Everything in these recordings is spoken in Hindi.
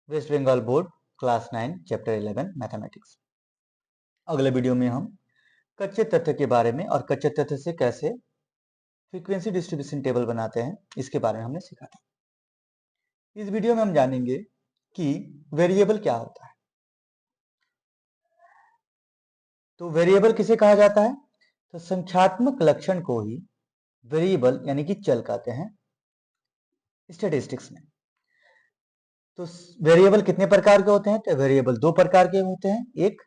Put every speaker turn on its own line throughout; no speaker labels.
Waste Bengal board class 9 chapter 11 mathematics. अगले वीडियो में हम कच्चे तथ्य के बारे में और कच्चे तथ्य से कैसे फ्रीक्वेंसी डिस्ट्रीब्यूशन टेबल बनाते हैं इसके बारे में हमने सीखा था। इस वीडियो में हम जानेंगे कि वेरिएबल क्या होता है। तो वेरिएबल किसे कहा जाता है? तो संख्यात्मक लक्षण को ही वेरिएबल यानी कि चल कहते हैं स्टैटिस्टिक्स में। तो वेरिएबल कितने प्रकार के होते हैं? तो वेरिएबल दो प्रकार के होते हैं, एक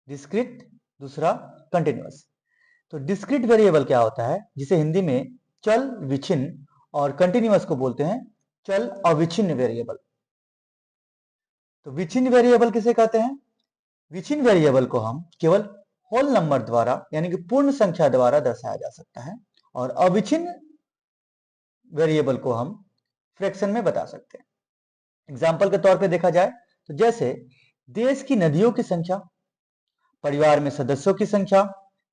डिस्क्रीट, दूसरा कंटिन्यूअस। तो डिस्क्रीट वेरिएबल क्या होता है, जिसे हिंदी में चल विच्छिन्न और कंटिन्यूअस को बोलते हैं चल अविच्छिन्न वेरिएबल। तो विच्छिन्न वेरिएबल किसे कहते हैं? विच्छिन्न वेरिएबल को हम केवल होल नंबर द्वारा यानी कि पूर्ण संख्या द्वारा दर्शाया जा सकता है, और अविच्छिन्न वेरिएबल को हम फ्रैक्शन में बता सकते हैं। एग्जाम्पल के तौर पे देखा जाए तो जैसे देश की नदियों की संख्या, परिवार में सदस्यों की संख्या,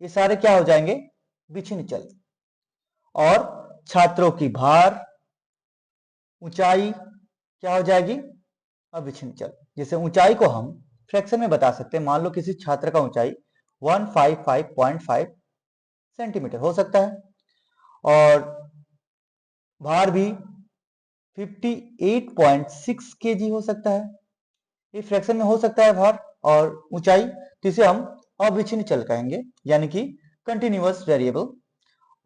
ये सारे क्या हो जाएंगे? विच्छिन्न चल। और छात्रों की भार, ऊंचाई क्या हो जाएगी? अविच्छिन्न चल। जैसे ऊंचाई को हम फ्रैक्शन में बता सकते हैं। मान लो किसी छात्र का ऊंचाई 155.5 सेंटीमीटर हो सकता है, और भार भी 58.6 केजी हो सकता है। ये फ्रैक्शन में हो सकता है भार और ऊंचाई, तो इसे हम अविच्छिन्न चल कहेंगे यानी कि कंटिन्यूअस वेरिएबल।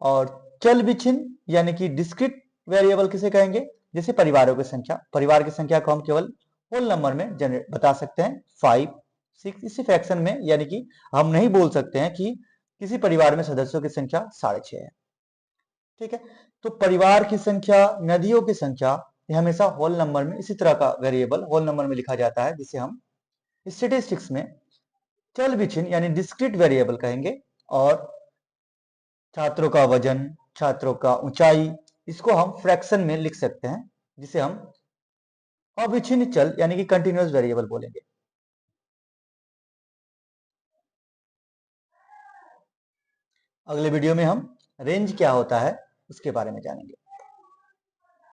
और चल विच्छिन्न यानी कि डिस्क्रीट वेरिएबल किसे कहेंगे? जैसे परिवारों की संख्या, परिवार की संख्या को हम केवल होल नंबर में बता सकते हैं 5, 6। इसी फ्रैक्शन में यानी कि हम नहीं बोल सकते हैं कि किसी परिवार में सदस्यों की संख्या 6.5 है। ठीक है, तो परिवार की संख्या, नदियों की संख्या, ये हमेशा होल नंबर में, इसी तरह का वेरिएबल होल नंबर में लिखा जाता है, जिसे हम स्टैटिस्टिक्स में चल विच्छिन्न यानी डिस्क्रीट वेरिएबल कहेंगे। और छात्रों का वजन, छात्रों का ऊंचाई, इसको हम फ्रैक्शन में लिख सकते हैं, जिसे हम अविच्छिन्न चल यानी कि कंटिन्यूअस वेरिएबल बोलेंगे। अगले वीडियो में हम रेंज क्या होता है उसके बारे में जानेंगे।